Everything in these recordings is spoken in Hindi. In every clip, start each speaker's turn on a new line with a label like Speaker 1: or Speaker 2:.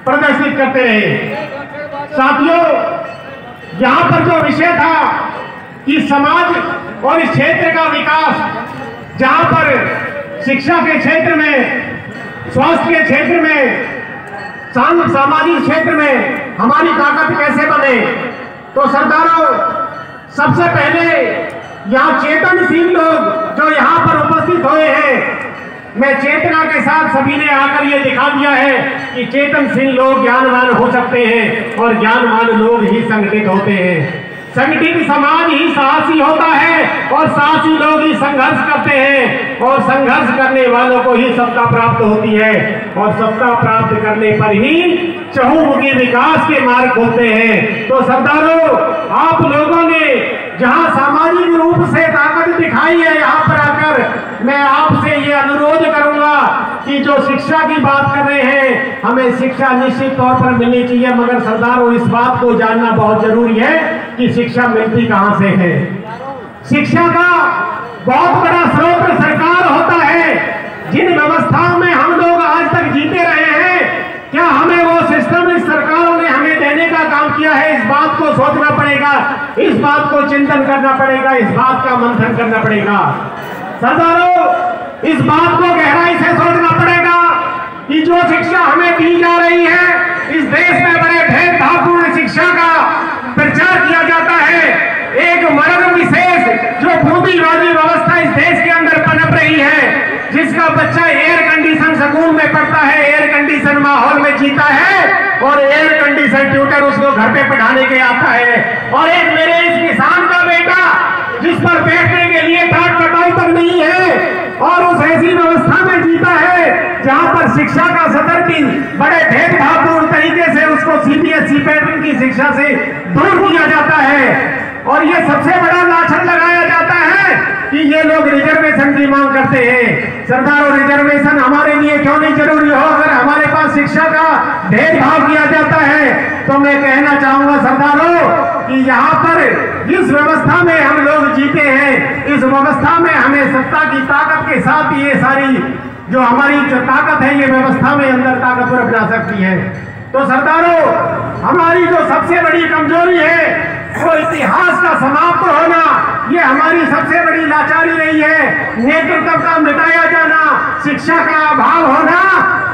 Speaker 1: प्रदर्शित करते रहे। साथियों, यहाँ पर जो विषय था कि समाज और इस क्षेत्र का विकास, जहाँ पर शिक्षा के क्षेत्र में, स्वास्थ्य के क्षेत्र में, सामाजिक क्षेत्र में हमारी ताकत कैसे बने, तो सरदारों सबसे पहले यहाँ चेतनशील लोग जो यहाँ पर उपस्थित हुए हैं, मैं चेतना के साथ सभी ने आकर ये दिखा दिया है कि चेतनशील लोग ज्ञानवान हो सकते हैं और ज्ञानवान लोग ही संगठित होते हैं। संगठित समाज ही साहसी होता है और साहसी लोग ही संघर्ष करते हैं और संघर्ष करने वालों को ही सत्ता प्राप्त होती है और सत्ता प्राप्त करने पर ही चहुमुखी विकास के मार्ग खुलते हैं। तो सरदारों, आप लोगों ने जहां सामाजिक रूप से ताकत दिखाई है, यहाँ पर आकर मैं आपसे ये अनुरोध करूंगा कि जो शिक्षा की बात कर रहे हैं, हमें शिक्षा निश्चित तौर पर मिलनी चाहिए, मगर सरदारों इस बात को जानना बहुत जरूरी है कि शिक्षा मिलती कहां से है। शिक्षा का बहुत बड़ा स्रोत सरकार होता है। जिन व्यवस्थाओं में हम लोग आज तक जीते रहे हैं, क्या हमें वो सिस्टम इस सरकारों ने हमें देने का काम किया है? इस बात को सोचना पड़ेगा, इस बात को चिंतन करना पड़ेगा, इस बात का मंथन करना पड़ेगा। सरदारों, इस बात को गहराई से सोचना पड़ेगा कि जो शिक्षा हमें दी जा रही है, इस देश में बड़े भेदभावपूर्ण शिक्षा का प्रचार किया जाता है। एक वर्ग विशेष जो बूंदीवादी व्यवस्था इस देश के अंदर पनप रही है, जिसका बच्चा एयर कंडीशन स्कूल में पढ़ता है, एयर कंडीशन माहौल में जीता है और एयर कंडीशन ट्यूटर उसको घर पे पढ़ाने के आता है, और एक मेरे इस किसान का बेटा जिस पर बैठने के लिए टाट कटाई तक नहीं है और उस ऐसी व्यवस्था में जीता है जहां पर शिक्षा का सतर की बड़े भेदभावपूर्ण तरीके से उसको सीबीएसई पैटर्न की शिक्षा से दूर किया जाता है। और ये सबसे बड़ा लाछन लगाया जाता है कि ये लोग रिजर्वेशन की मांग करते हैं। सरदारों, रिजर्वेशन हमारे लिए क्यों नहीं जरूरी हो अगर हमारे पास शिक्षा का भेदभाव किया जाता है? तो मैं कहना चाहूंगा सरदारों कि यहाँ पर जिस व्यवस्था में हम लोग जीते हैं, इस व्यवस्था में हमें सत्ता की ताकत के साथ ये सारी जो हमारी ताकत है, ये व्यवस्था में अंदर ताकतवर बना सकती है। तो सरदारों, हमारी जो सबसे बड़ी कमजोरी है वो इतिहास का समाप्त होना, ये हमारी सबसे बड़ी लाचारी रही है। नेतृत्व का मिटाया जाना, शिक्षा का अभाव होना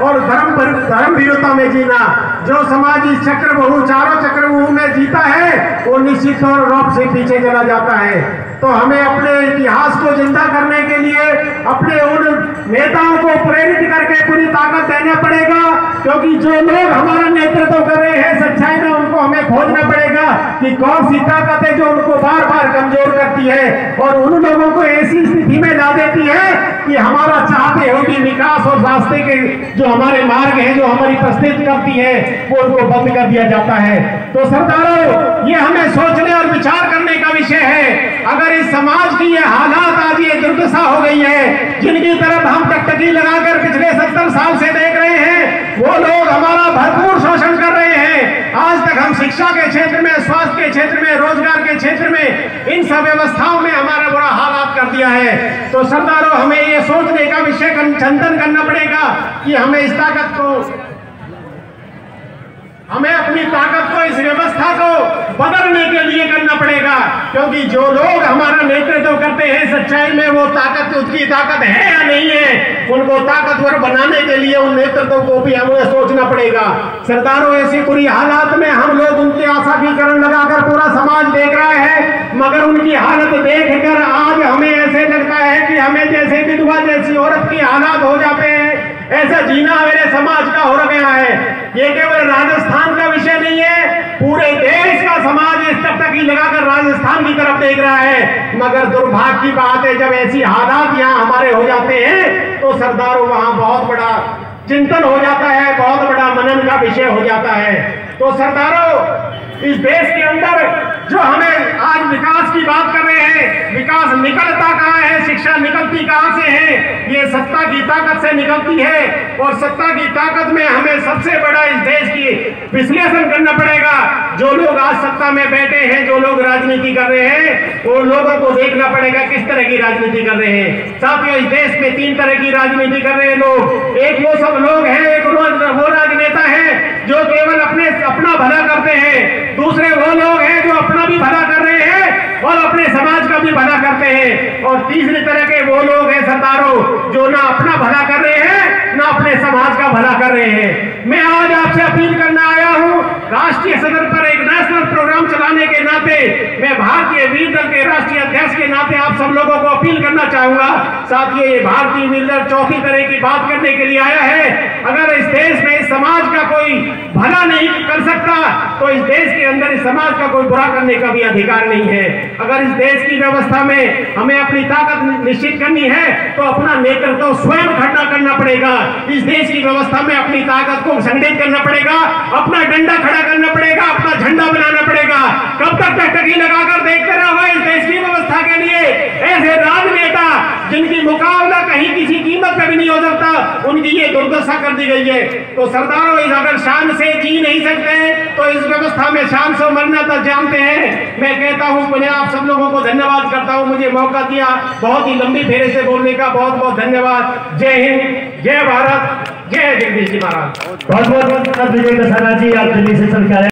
Speaker 1: और धर्म विरुद्धता में जीना। जो समाज इस चक्रव्यूह, चारों चक्रव्यूह में जीता है, वो निश्चित रूप से पीछे चला जाता है। तो हमें अपने इतिहास को जिंदा करने के लिए अपने उन नेताओं को प्रेरित करके पूरी ताकत देना पड़ेगा, क्योंकि जो लोग हमारा नेतृत्व कर रहे हैं सच्चाई में, उनको हमें खोजना पड़ेगा कि कौन सी ताकत है जो उनको बार बार कमजोर करती है और उन लोगों को ऐसी स्थिति में ला देती है कि हमारा चाहते हो कि विकास और रास्ते के जो हमारे मार्ग हैं, जो हमारी प्रस्तुत करती है, वो उनको बंद कर दिया जाता है। तो सरदारों, ये हमें सोचने और विचार करने का विषय है। अगर इस समाज की ये हालात आज ये दुर्दशा हो गई है, जिनकी तरफ हम टकटकी लगाकर पिछले 70 साल से देख रहे हैं, वो लोग हमारा भरपूर शोषण कर रहे हैं। आज तक हम शिक्षा के क्षेत्र में, स्वास्थ्य के क्षेत्र में, रोजगार के क्षेत्र में, इन सब व्यवस्थाओं में हमारा बुरा हालात कर दिया है। तो सरदारों, हमें ये सोचने का विषय चिंतन करना पड़ेगा कि हमें इस ताकत को, हमें अपनी ताकत को, इस व्यवस्था को बदलने के लिए करना पड़ेगा, क्योंकि जो लोग हमारा नेतृत्व करते हैं सच्चाई में वो ताकत, उसकी ताकत है या नहीं है, उनको ताकतवर बनाने के लिए उन नेतृत्व को भी हमें सोचना पड़ेगा। सरदारों, ऐसी बुरी हालात में हम लोग उनके आशा की किरण लगाकर पूरा समाज देख रहा है, मगर उनकी हालत देखकर आज हमें ऐसे लगता है कि हमें जैसे विधवा जैसी औरत की हालात हो जाते हैं, ऐसा जीना मेरे समाज का हो गया है। ये केवल राजस्थान का विषय नहीं है, पूरे देश का समाज इस टकटकी लगाकर राजस्थान की तरफ देख रहा है। मगर दुर्भाग्य की बात है, जब ऐसी हालात यहाँ हमारे हो जाते हैं तो सरदारों वहां बहुत बड़ा चिंतन हो जाता है, बहुत बड़ा मनन का विषय हो जाता है। तो सरदारों, इस देश के अंदर जो हमें आज विकास की बात कर रहे हैं, विकास निकलता कहाँ है, शिक्षा निकलती कहाँ से है? ये सत्ता की ताकत से निकलती है और सत्ता की ताकत में हमें सबसे बड़ा इस देश की विश्लेषण करना पड़ेगा। जो लोग आज सत्ता में बैठे हैं, जो लोग राजनीति कर रहे हैं, वो लोगों को देखना पड़ेगा किस तरह की राजनीति कर रहे हैं। साथियों, इस देश में 3 तरह की राजनीति कर रहे हैं लोग। एक वो सब लोग हैं, एक वो राजनेता है जो और तीसरी तरह के वो लोग हैं सरदारों जो ना अपना भला कर रहे हैं ना अपने समाज का भला कर रहे हैं। मैं आज आपसे अपील करना आया हूं, राष्ट्रीय सदन पर एक नेशनल प्रोग्राम चलाने के नाते, मैं भारतीय वीर दल के राष्ट्रीय अध्यक्ष के नाते आप सब लोगों को अपील करना चाहूंगा। साथियों, ये भारतीय वीर दल चौथी तरह की बात करने के लिए आया है। अगर इस देश में इस समाज का कोई भला नहीं कर सकता तो इस देश के अंदर इस समाज का कोई बुरा करने का भी अधिकार नहीं है। अगर इस देश की व्यवस्था में हमें अपनी ताकत निश्चित करनी है तो अपना नेतृत्व स्वयं खड़ा करना पड़ेगा। इस देश की व्यवस्था में अपनी ताकत को संगठित करना पड़ेगा, अपना डंडा खड़ा करना पड़ेगा, अपना झंडा बनाना पड़ेगा। कब तक टकटकी लगाकर देखते रहोगे इस देश की व्यवस्था के लिए? ऐसे राजनेता जिनकी मुकाबला कहीं किसी कीमत पे भी नहीं हो सकता, उनकी ये दुर्दशा कर दी गई है। तो सरदारों, अगर शान से जी नहीं सकते तो इस व्यवस्था में शान से मरना तो जानते हैं। मैं कहता हूं पुनः आप सब लोगों को धन्यवाद करता हूं, मुझे मौका दिया बहुत ही लंबी फेरे से बोलने का। बहुत बहुत धन्यवाद। जय हिंद, जय भारत, जय जगदीश जी महाराज।
Speaker 2: बहुत बहुत धन्यवाद विजय दसाना जी, आप दिल्ली से